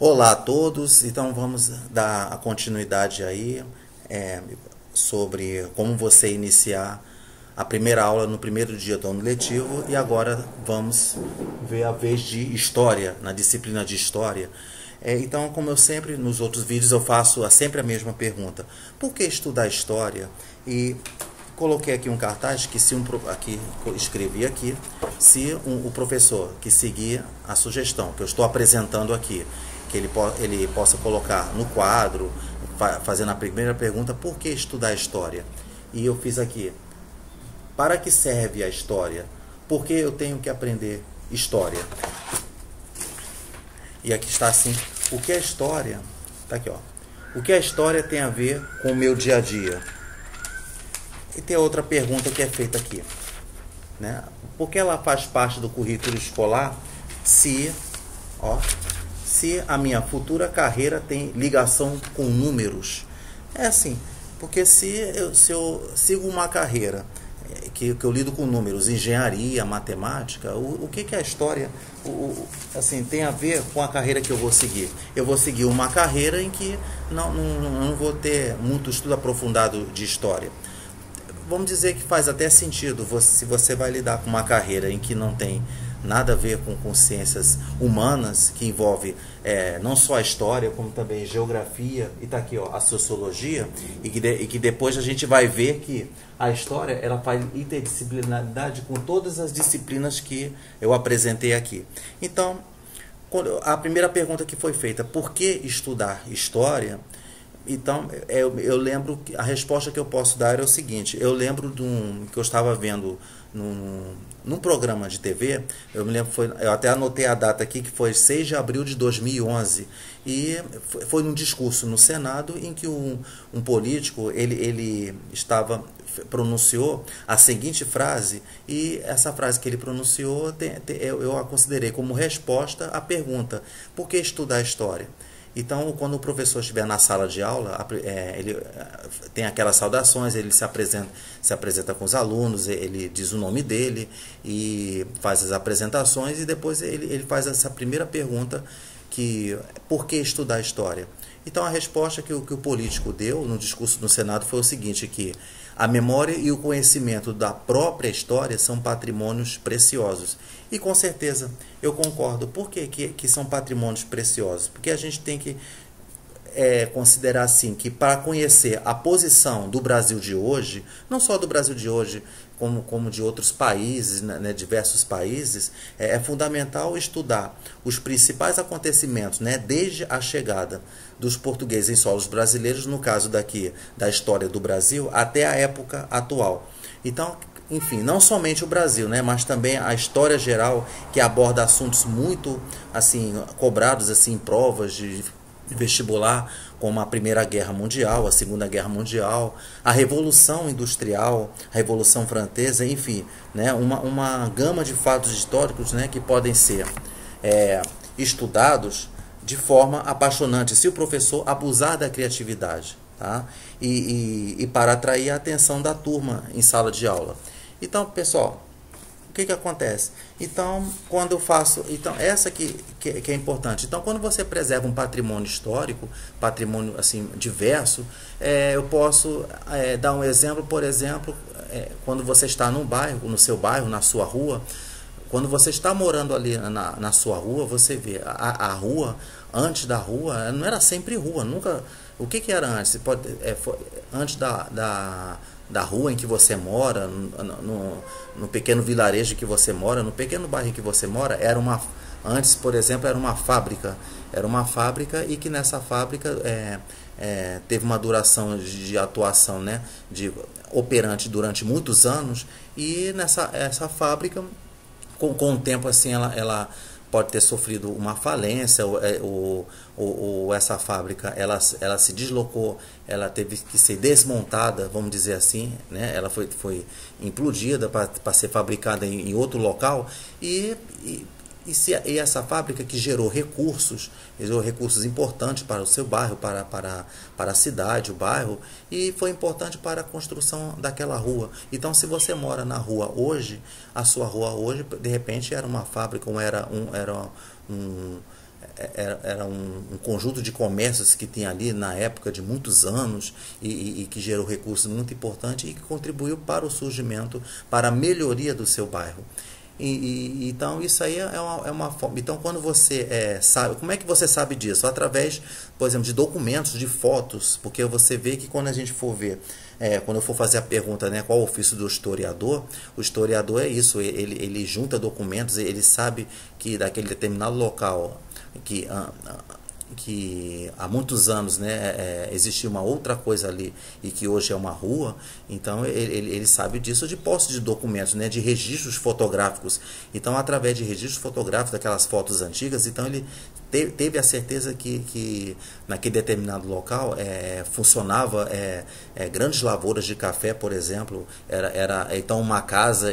Olá a todos, então vamos dar a continuidade aí sobre como você iniciar a primeira aula no primeiro dia do ano letivo e agora vamos ver a vez de História, na disciplina de História. Então, como eu sempre, nos outros vídeos eu faço sempre a mesma pergunta: por que estudar História? E coloquei aqui um cartaz que escrevi aqui, se o professor que seguir a sugestão que eu estou apresentando aqui, que ele possa colocar no quadro, fazendo a primeira pergunta: por que estudar História? E eu fiz aqui: para que serve a História? Por que eu tenho que aprender História? E aqui está assim: o que a História... Tá aqui, ó. O que a História tem a ver com o meu dia a dia? E tem outra pergunta que é feita aqui, né? Por que ela faz parte do currículo escolar se a minha futura carreira tem ligação com números? É assim, porque se eu sigo uma carreira que eu lido com números, engenharia, matemática, o que a História assim, tem a ver com a carreira que eu vou seguir? Eu vou seguir uma carreira em que não vou ter muito estudo aprofundado de História. Vamos dizer que faz até sentido se você vai lidar com uma carreira em que não tem nada a ver com ciências humanas, que envolve não só a história, como também geografia, e está aqui, ó, a sociologia, e que depois a gente vai ver que a história ela faz interdisciplinaridade com todas as disciplinas que eu apresentei aqui. Então, a primeira pergunta que foi feita: por que estudar história? Então, eu lembro que a resposta que eu posso dar é o seguinte: eu lembro que eu estava vendo num programa de TV, eu me lembro, eu até anotei a data aqui, que foi 6 de abril de 2011, e foi num discurso no Senado em que um político, ele pronunciou a seguinte frase, e essa frase que ele pronunciou, eu a considerei como resposta à pergunta: por que estudar história? Então, quando o professor estiver na sala de aula, ele tem aquelas saudações, ele se apresenta com os alunos, ele diz o nome dele e faz as apresentações, e depois ele faz essa primeira pergunta, por que estudar história? Então, a resposta que o político deu no discurso no Senado foi o seguinte: que a memória e o conhecimento da própria história são patrimônios preciosos. E com certeza eu concordo. Por que são patrimônios preciosos? Porque a gente tem que considerar assim, que para conhecer a posição do Brasil de hoje, não só do Brasil de hoje, como de outros países, né, diversos países, é fundamental estudar os principais acontecimentos, né, desde a chegada dos portugueses em solos brasileiros, no caso daqui da história do Brasil, até a época atual. Então, enfim, não somente o Brasil, né, mas também a história geral, que aborda assuntos muito assim cobrados assim em provas de vestibular, como a Primeira Guerra Mundial, a Segunda Guerra Mundial, a Revolução Industrial, a Revolução Francesa, enfim, né, uma gama de fatos históricos, né, que podem ser estudados de forma apaixonante, se o professor abusar da criatividade, tá? E para atrair a atenção da turma em sala de aula. Então, pessoal, o que acontece? Então, quando eu faço... Então, essa que é importante. Então, quando você preserva um patrimônio histórico, patrimônio assim diverso, eu posso dar um exemplo, por exemplo, quando você está num bairro, no seu bairro, na sua rua, quando você está morando ali na sua rua, você vê a rua, antes da rua, não era sempre rua, nunca... O que era antes? Antes da rua em que você mora, no pequeno vilarejo que você mora, no pequeno bairro em que você mora, antes, por exemplo, era uma fábrica. Era uma fábrica, e que nessa fábrica teve uma duração de atuação, né, de operante durante muitos anos, e essa fábrica, com o tempo assim, ela pode ter sofrido uma falência, ou essa fábrica ela se deslocou, ela teve que ser desmontada, vamos dizer assim, né? Ela foi implodida para ser fabricada em outro local, e essa fábrica que gerou recursos importantes para o seu bairro, para a cidade, o bairro, e foi importante para a construção daquela rua. Então, se você mora na rua hoje, a sua rua hoje, de repente, era uma fábrica, ou era era um conjunto de comércios que tinha ali na época de muitos anos e que gerou recursos muito importantes e que contribuiu para o surgimento, para a melhoria do seu bairro. Então isso aí é uma forma. Então quando você sabe, como é que você sabe disso? Através, por exemplo, de documentos, de fotos, porque você vê que quando a gente for ver, quando eu for fazer a pergunta, né, qual é o ofício do historiador, o historiador é isso, ele junta documentos, ele sabe que daquele determinado local que há muitos anos, né, existia uma outra coisa ali e que hoje é uma rua, então ele sabe disso de posse de documentos, né, de registros fotográficos. Então, através de registros fotográficos daquelas fotos antigas, então ele teve a certeza que naquele determinado local funcionava grandes lavouras de café, por exemplo. Então uma casa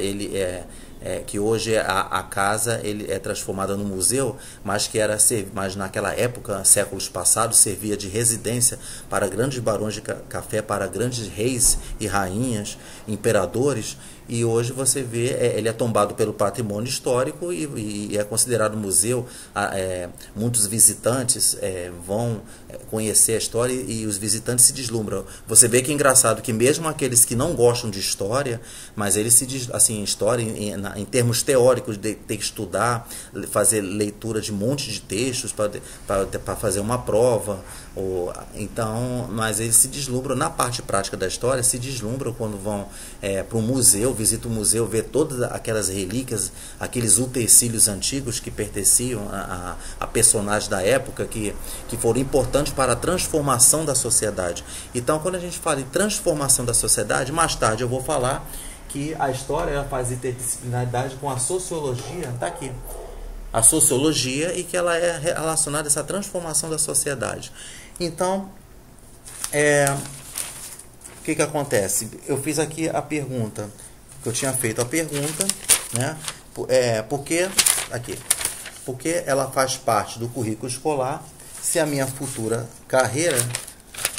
que hoje a casa ele é transformada num museu, mas naquela época, séculos passados, servia de residência para grandes barões de café, para grandes reis e rainhas, imperadores. E hoje você vê, ele é tombado pelo patrimônio histórico e é considerado museu. Muitos visitantes vão conhecer a história e os visitantes se deslumbram. Você vê que é engraçado que mesmo aqueles que não gostam de história, mas eles assim, história em termos teóricos, de ter que estudar, fazer leitura de um monte de textos para fazer uma prova. Então, mas eles se deslumbram na parte prática da história, se deslumbram quando vão para um museu, visitam o museu, vê todas aquelas relíquias, aqueles utensílios antigos que pertenciam a personagens da época, que foram importantes para a transformação da sociedade. Então, quando a gente fala em transformação da sociedade, mais tarde eu vou falar que a história ela faz interdisciplinaridade com a sociologia, está aqui. A sociologia e que ela é relacionada a essa transformação da sociedade. Então, o que acontece? Eu fiz aqui a pergunta, que eu tinha feito a pergunta, né? Porque ela faz parte do currículo escolar, se a minha futura carreira,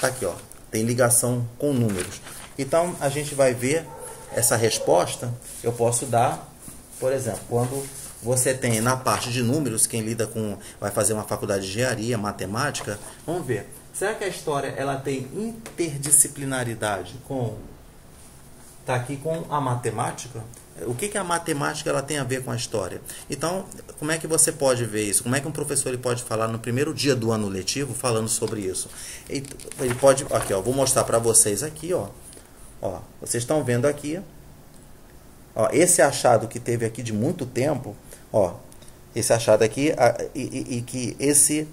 tá aqui, ó, tem ligação com números. Então, a gente vai ver essa resposta, eu posso dar, por exemplo, quando você tem na parte de números, quem lida com, vai fazer uma faculdade de engenharia, matemática, vamos ver. Será que a história ela tem interdisciplinaridade tá aqui com a matemática? O que a matemática ela tem a ver com a história? Então, como é que você pode ver isso? Como é que um professor ele pode falar no primeiro dia do ano letivo falando sobre isso? Ele pode, aqui, ó, vou mostrar para vocês aqui, ó. Ó, vocês estão vendo aqui, ó, esse achado que teve aqui de muito tempo, ó, esse achado aqui e que esse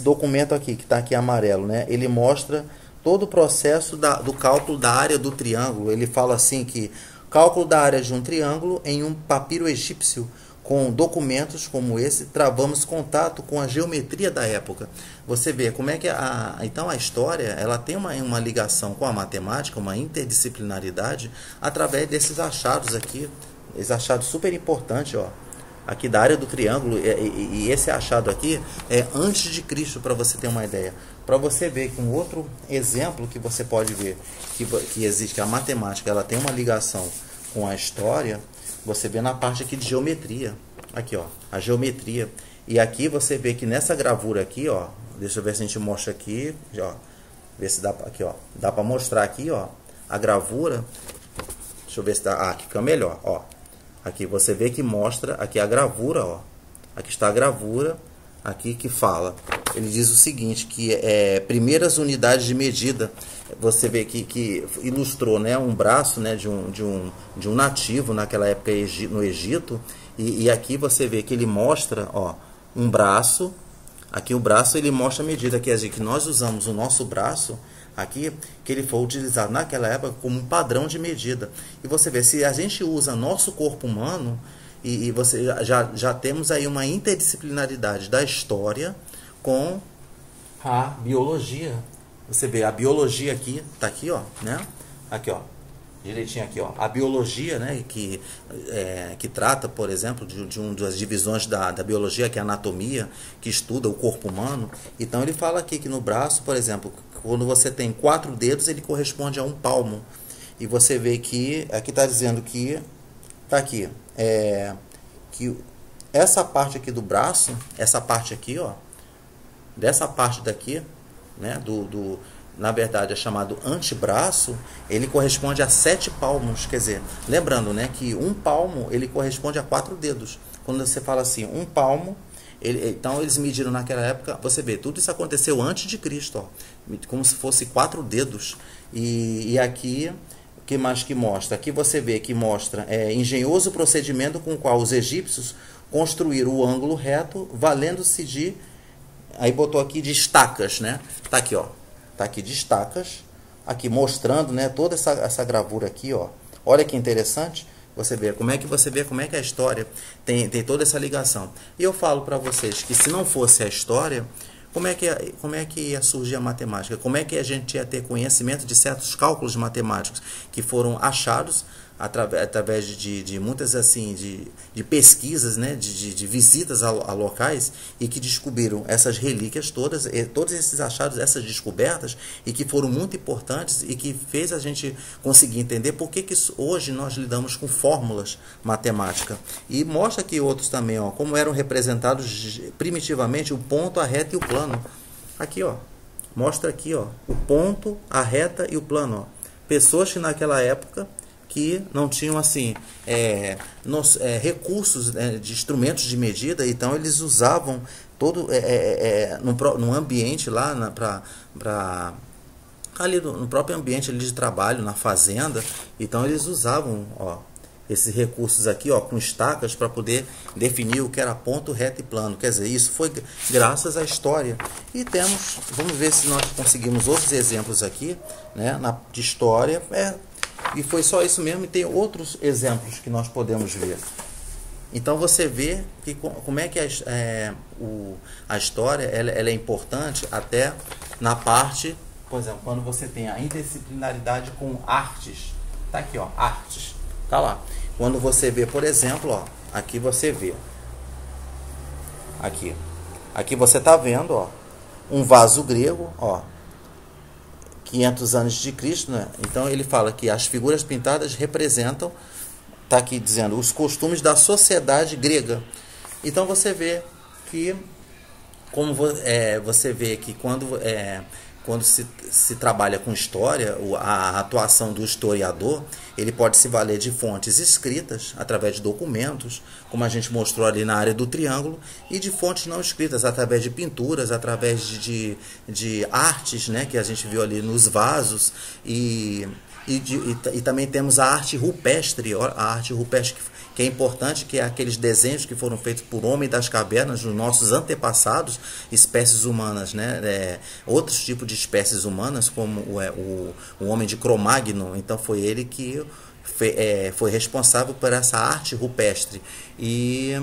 documento aqui, que está aqui amarelo, né, ele mostra todo o processo do cálculo da área do triângulo. Ele fala assim que cálculo da área de um triângulo em um papiro egípcio, com documentos como esse, travamos contato com a geometria da época. Você vê como é que então a história ela tem uma ligação com a matemática, uma interdisciplinaridade, através desses achados aqui, esses achados super importantes, ó, aqui da área do triângulo, e esse achado aqui é antes de Cristo, para você ter uma ideia. Para você ver com outro exemplo que você pode ver que existe, que a matemática ela tem uma ligação com a história, você vê na parte aqui de geometria, aqui, ó, a geometria. E aqui você vê que nessa gravura aqui, ó, deixa eu ver se a gente mostra aqui, ó, ver se dá aqui, ó, dá para mostrar aqui, ó, a gravura. Deixa eu ver se dá, aqui fica melhor, ó. Aqui você vê que mostra aqui a gravura, ó. Aqui está a gravura, aqui que fala. Ele diz o seguinte, que primeiras unidades de medida. Você vê que ilustrou, né, um braço, né, de um nativo naquela época no Egito. E aqui você vê que ele mostra, ó, um braço. Aqui o braço ele mostra a medida que nós usamos o nosso braço aqui, que ele foi utilizado naquela época como um padrão de medida. E você vê, se a gente usa nosso corpo humano, e você já temos aí uma interdisciplinaridade da história com a biologia. Você vê a biologia aqui, tá aqui, ó, né? Aqui, ó, direitinho aqui, ó, a biologia, né, que trata, por exemplo, de uma das divisões da biologia, que é a anatomia, que estuda o corpo humano. Então ele fala aqui que no braço, por exemplo, quando você tem 4 dedos, ele corresponde a um palmo. E você vê que aqui está dizendo que tá aqui que essa parte aqui do braço, essa parte aqui, ó, dessa parte daqui, né, na verdade é chamado antebraço, ele corresponde a 7 palmos, quer dizer, lembrando, né, que um palmo ele corresponde a 4 dedos. Quando você fala assim, um palmo, então eles mediram naquela época, você vê, tudo isso aconteceu antes de Cristo, ó, como se fosse 4 dedos. E aqui, o que mais que mostra? Aqui você vê que mostra engenhoso procedimento com o qual os egípcios construíram o ângulo reto, valendo-se de, aí botou aqui de estacas, né? Tá aqui, ó, tá aqui de estacas, aqui mostrando, né, toda essa gravura aqui, ó. Olha que interessante. Você vê como é que a história tem toda essa ligação. E eu falo para vocês que se não fosse a história, como é que ia surgir a matemática? Como é que a gente ia ter conhecimento de certos cálculos matemáticos que foram achados através de muitas assim de pesquisas, né, de visitas a locais, e que descobriram essas relíquias todas, todos esses achados, essas descobertas, e que foram muito importantes e que fez a gente conseguir entender por que hoje nós lidamos com fórmulas matemáticas. E mostra aqui outros também, ó, como eram representados primitivamente o ponto, a reta e o plano. Aqui, ó, mostra aqui, ó, o ponto, a reta e o plano, ó. Pessoas que naquela época que não tinham assim recursos, de instrumentos de medida, então eles usavam todo no ambiente lá ali no próprio ambiente ali de trabalho, na fazenda, então eles usavam, ó, esses recursos aqui, ó, com estacas para poder definir o que era ponto, reto e plano. Quer dizer, isso foi graças à história. E vamos ver se nós conseguimos outros exemplos aqui, né, de história. E foi só isso mesmo, e tem outros exemplos que nós podemos ver. Então você vê que como é que a história ela é importante até na parte, por exemplo, quando você tem a interdisciplinaridade com artes. Tá aqui, ó, artes. Tá lá. Quando você vê, por exemplo, ó, aqui você vê. Aqui você tá vendo, ó, um vaso grego, ó, 500 anos de Cristo, né? Então ele fala que as figuras pintadas representam, tá aqui dizendo, os costumes da sociedade grega. Então você vê que você vê que quando se trabalha com história, a atuação do historiador, ele pode se valer de fontes escritas, através de documentos, como a gente mostrou ali na área do triângulo, e de fontes não escritas, através de pinturas, através de artes, né, que a gente viu ali nos vasos, e também temos a arte rupestre, que é importante, que é aqueles desenhos que foram feitos por homem das cavernas, dos nossos antepassados, espécies humanas, né? Outros tipos de espécies humanas, como o homem de Cro-Magnon. Então foi ele que foi responsável por essa arte rupestre. E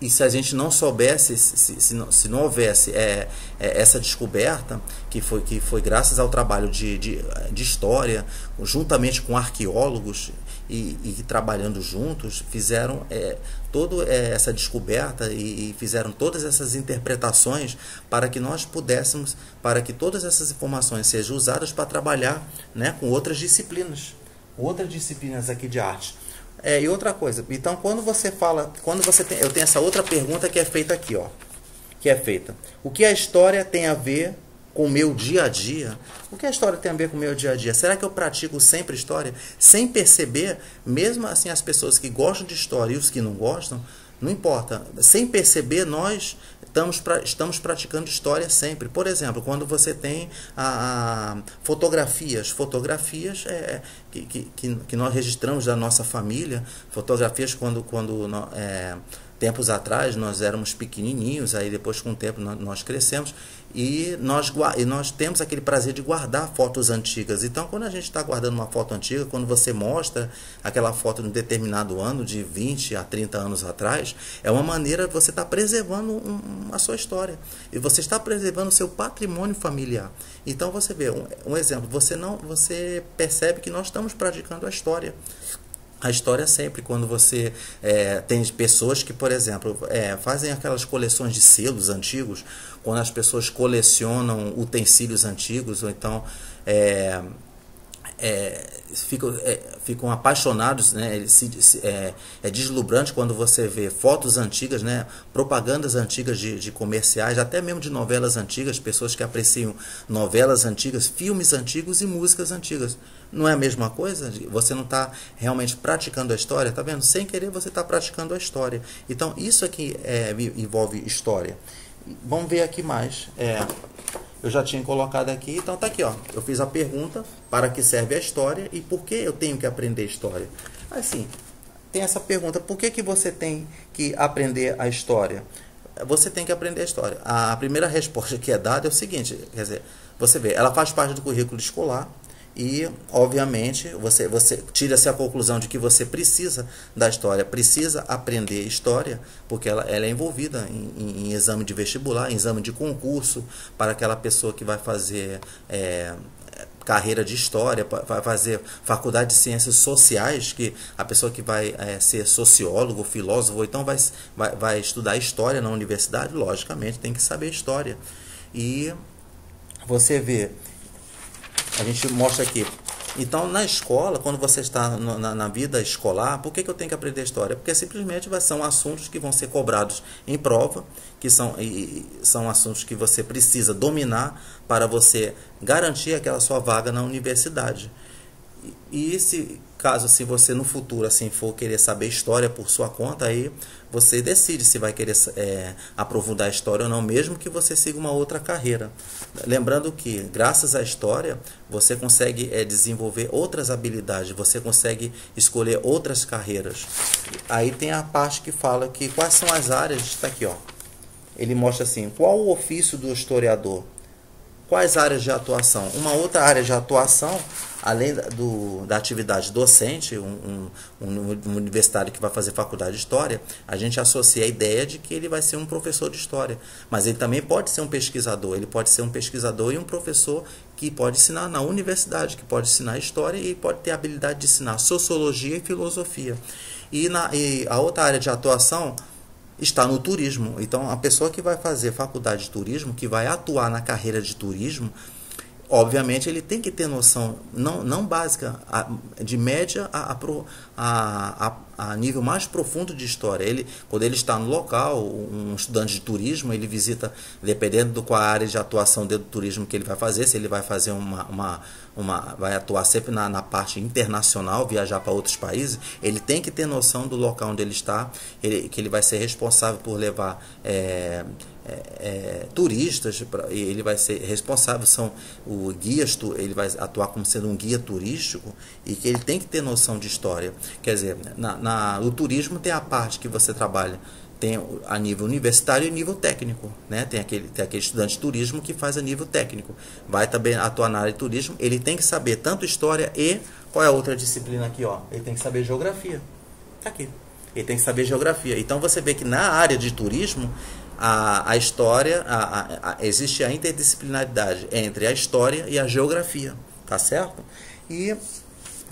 se a gente não soubesse, se não houvesse essa descoberta, que foi graças ao trabalho de história, juntamente com arqueólogos, e trabalhando juntos, fizeram toda essa descoberta e fizeram todas essas interpretações para que nós pudéssemos, para que todas essas informações sejam usadas para trabalhar, né, com outras disciplinas aqui de arte. E outra coisa, então eu tenho essa outra pergunta que é feita aqui, ó, o que a história tem a ver com o meu dia a dia? O que a história tem a ver com o meu dia a dia? Será que eu pratico sempre história sem perceber? Mesmo assim, as pessoas que gostam de história e os que não gostam, não importa, sem perceber, nós estamos praticando história sempre. Por exemplo, quando você tem fotografias que nós registramos da nossa família, fotografias quando tempos atrás nós éramos pequenininhos, aí depois com o tempo nós crescemos, e nós temos aquele prazer de guardar fotos antigas. Então quando a gente está guardando uma foto antiga, quando você mostra aquela foto de um determinado ano, de 20 a 30 anos atrás, é uma maneira de você estar preservando a sua história, e você está preservando o seu patrimônio familiar. Então você vê um exemplo, você percebe que nós estamos praticando a história. A história sempre, quando você tem pessoas que, por exemplo, fazem aquelas coleções de selos antigos, quando as pessoas colecionam fica ficam apaixonados, né? É deslumbrante quando você vê fotos antigas, né? Propagandas antigas de comerciais, até mesmo de novelas antigas, pessoas que apreciam novelas antigas, filmes antigos e músicas antigas. Não é a mesma coisa? Você não está realmente praticando a história, tá vendo? Sem querer você está praticando a história. Então isso aqui envolve história. Vamos ver aqui mais. Eu já tinha colocado aqui, então tá aqui, ó. Eu fiz a pergunta: para que serve a história e por que eu tenho que aprender história? Assim, tem essa pergunta: por que você tem que aprender a história? Você tem que aprender a história. A primeira resposta que é dada é o seguinte, quer dizer, você vê, ela faz parte do currículo escolar. E, obviamente, você tira-se a conclusão de que você precisa da história, precisa aprender história, porque ela é envolvida em exame de vestibular, em exame de concurso, para aquela pessoa que vai fazer carreira de história, vai fazer faculdade de ciências sociais, que a pessoa que vai ser sociólogo, filósofo, ou então vai estudar história na universidade, logicamente tem que saber história. E você vê, a gente mostra aqui. Então, na escola, quando você está na vida escolar, por que eu tenho que aprender história? Porque simplesmente são assuntos que vão ser cobrados em prova, que são assuntos que você precisa dominar para você garantir aquela sua vaga na universidade. E se você no futuro assim for querer saber história por sua conta, aí você decide se vai querer aprofundar a história ou não, mesmo que você siga uma outra carreira. Lembrando que, graças à história, você consegue desenvolver outras habilidades, você consegue escolher outras carreiras. Aí tem a parte que fala que quais são as áreas, está aqui, ó. Ele mostra assim, qual o ofício do historiador? Quais áreas de atuação? Uma outra área de atuação, além da atividade docente, um universitário que vai fazer faculdade de História, a gente associa a ideia de que ele vai ser um professor de História. Mas ele também pode ser um pesquisador. Ele pode ser um pesquisador e um professor que pode ensinar na universidade, que pode ensinar História e pode ter a habilidade de ensinar Sociologia e Filosofia. E a outra área de atuação está no turismo. Então, a pessoa que vai fazer faculdade de turismo, que vai atuar na carreira de turismo, obviamente ele tem que ter noção, não básica, de média a nível mais profundo de história. Quando ele está no local, um estudante de turismo, ele visita, dependendo do qual área de atuação dentro do turismo que ele vai fazer, se ele vai fazer vai atuar sempre na parte internacional, viajar para outros países, ele tem que ter noção do local onde ele está, que ele vai ser responsável por levar turistas, ele vai ser responsável, são guias, ele vai atuar como sendo um guia turístico, e que ele tem que ter noção de história. Quer dizer, o turismo tem a parte que você trabalha, tem a nível universitário e nível técnico, né? Tem aquele estudante de turismo que faz a nível técnico, vai também atuar na área de turismo, ele tem que saber tanto história e, qual é a outra disciplina aqui, ó? Ele tem que saber geografia, tá aqui, ele tem que saber geografia. Então você vê que na área de turismo, a história, existe a interdisciplinaridade entre a história e a geografia, tá certo? E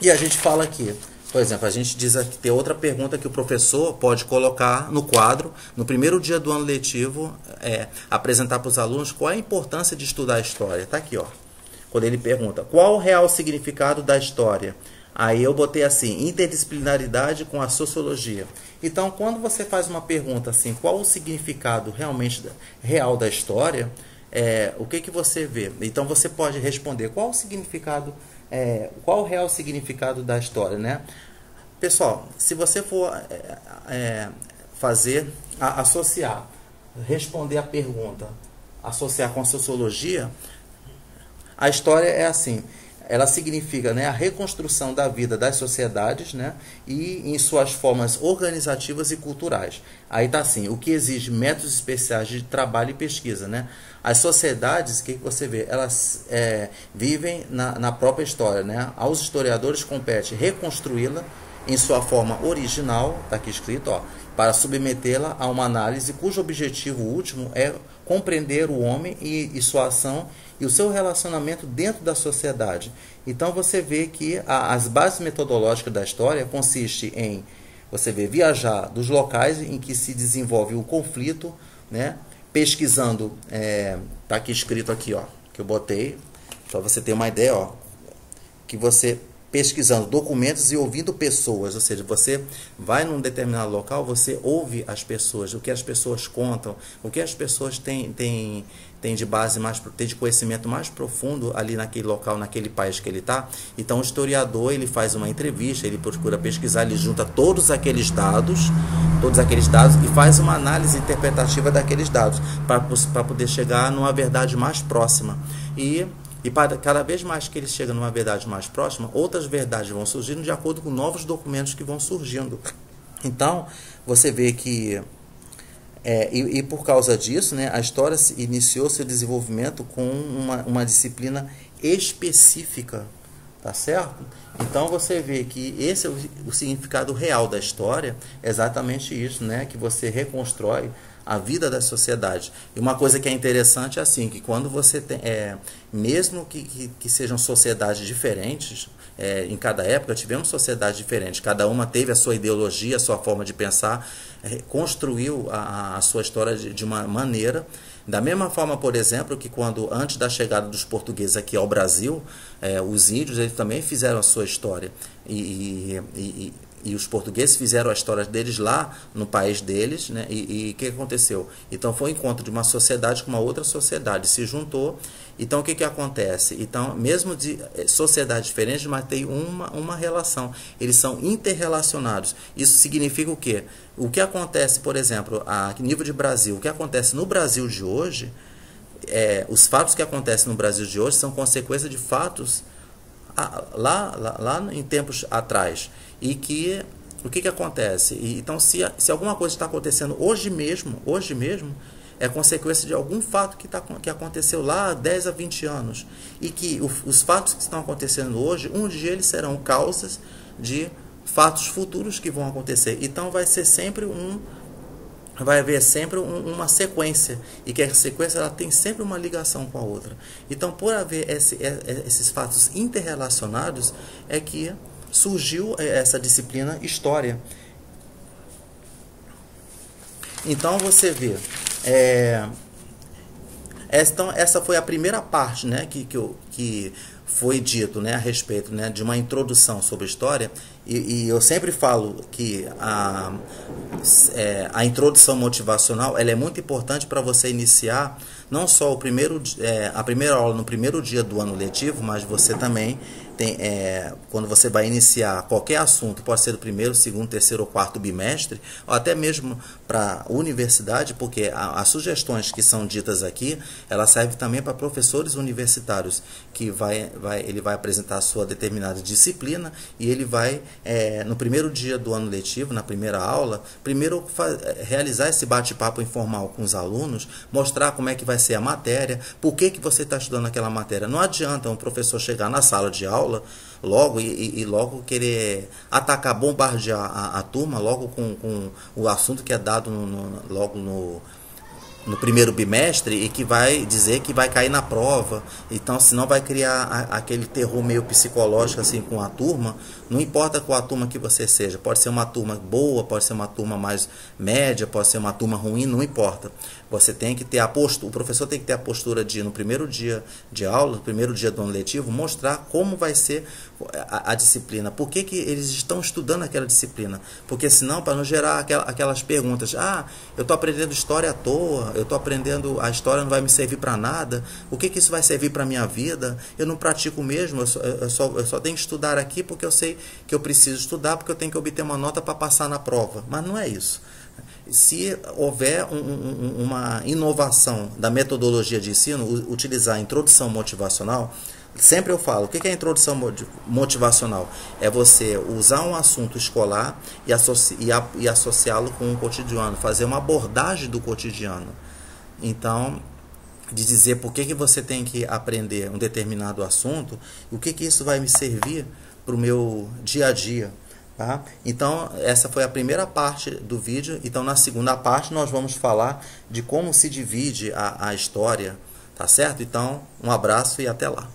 a gente fala aqui, por exemplo, a gente diz aqui, tem outra pergunta que o professor pode colocar no quadro, no primeiro dia do ano letivo, apresentar para os alunos qual é a importância de estudar a história. Tá aqui, ó. Quando ele pergunta, qual o real significado da história? Aí eu botei assim, interdisciplinaridade com a sociologia. Então, quando você faz uma pergunta assim, qual o significado realmente real da história, o que você vê? Então, você pode responder qual o significado, qual o real significado da história, né? Pessoal, se você for associar, responder a pergunta, associar com a sociologia, a história é assim, ela significa, né, a reconstrução da vida das sociedades, né, e em suas formas organizativas e culturais. Aí está assim, o que exige métodos especiais de trabalho e pesquisa. Né? As sociedades, o que você vê? Elas vivem na própria história. Né? Aos historiadores compete reconstruí-la em sua forma original, está aqui escrito, ó, para submetê-la a uma análise cujo objetivo último é compreender o homem e sua ação e o seu relacionamento dentro da sociedade. Então você vê que as bases metodológicas da história consistem em, você vê, viajar dos locais em que se desenvolve o conflito, né, pesquisando, está aqui escrito aqui, ó, que eu botei, para você ter uma ideia, ó, que você pesquisando documentos e ouvindo pessoas, ou seja, você vai num determinado local, você ouve as pessoas, o que as pessoas contam, o que as pessoas têm de base tem de conhecimento mais profundo ali naquele local, naquele país que ele está. Então o historiador, ele faz uma entrevista, ele procura pesquisar, ele junta todos aqueles dados e faz uma análise interpretativa daqueles dados para poder chegar numa verdade mais próxima. E para cada vez mais que ele chega numa verdade mais próxima, outras verdades vão surgindo de acordo com novos documentos que vão surgindo. Então, você vê que, e por causa disso, né, a história iniciou seu desenvolvimento com uma disciplina específica, tá certo? Então, você vê que esse é o significado real da história, é exatamente isso, né, que você reconstrói a vida da sociedade. E uma coisa que é interessante é assim, que quando você tem, mesmo que sejam sociedades diferentes, em cada época tivemos sociedades diferentes, cada uma teve a sua ideologia, a sua forma de pensar, construiu a sua história de uma maneira. Da mesma forma, por exemplo, que quando antes da chegada dos portugueses aqui ao Brasil, os índios, eles também fizeram a sua história. E os portugueses fizeram a história deles lá no país deles, né? E o que aconteceu? Então foi o encontro de uma sociedade com uma outra sociedade, se juntou. Então o que acontece? Então, mesmo de sociedades diferentes, mas tem uma relação. Eles são interrelacionados. Isso significa o quê? O que acontece, por exemplo, a nível de Brasil, o que acontece no Brasil de hoje, os fatos que acontecem no Brasil de hoje são consequência de fatos lá em tempos atrás. E que o que acontece? Então, se alguma coisa está acontecendo hoje mesmo, é consequência de algum fato que aconteceu lá há 10 a 20 anos. E que os fatos que estão acontecendo hoje, um dia eles serão causas de fatos futuros que vão acontecer. Então vai haver sempre uma sequência, e que a sequência ela tem sempre uma ligação com a outra. Então, por haver esses fatos interrelacionados, é que surgiu essa disciplina História. Então você vê, essa foi a primeira parte, né, que foi dito, né, a respeito, né, de uma introdução sobre história. E eu sempre falo que a introdução motivacional ela é muito importante para você iniciar não só a primeira aula no primeiro dia do ano letivo, mas você também tem, quando você vai iniciar qualquer assunto, pode ser do primeiro, segundo, terceiro ou quarto bimestre, ou até mesmo para a universidade, porque as sugestões que são ditas aqui, ela serve também para professores universitários, que ele vai apresentar a sua determinada disciplina, e ele vai, no primeiro dia do ano letivo, na primeira aula, primeiro realizar esse bate-papo informal com os alunos, mostrar como é que vai ser a matéria, por que você está estudando aquela matéria. Não adianta um professor chegar na sala de aula logo e logo querer atacar, bombardear a turma logo com o assunto que é dado logo no primeiro bimestre, e que vai dizer que vai cair na prova. Então, senão vai criar aquele terror meio psicológico assim com a turma. Não importa qual a turma que você seja, pode ser uma turma boa, pode ser uma turma mais média, pode ser uma turma ruim, não importa. Você tem que ter o professor tem que ter a postura de, no primeiro dia de aula, no primeiro dia do ano letivo, mostrar como vai ser a disciplina, por que eles estão estudando aquela disciplina. Porque senão, para não gerar aquelas perguntas, eu estou aprendendo história à toa, eu estou aprendendo, a história não vai me servir para nada, o que isso vai servir para a minha vida, eu não pratico mesmo, eu só tenho que estudar aqui porque eu sei que eu preciso estudar, porque eu tenho que obter uma nota para passar na prova. Mas não é isso. Se houver uma inovação da metodologia de ensino, utilizar a introdução motivacional, sempre eu falo, o que é a introdução motivacional? É você usar um assunto escolar e associá-lo com o cotidiano, fazer uma abordagem do cotidiano. Então, de dizer por que você tem que aprender um determinado assunto, o que isso vai me servir para o meu dia a dia. Tá? Então, essa foi a primeira parte do vídeo. Então, na segunda parte, nós vamos falar de como se divide a história. Tá certo? Então, um abraço e até lá.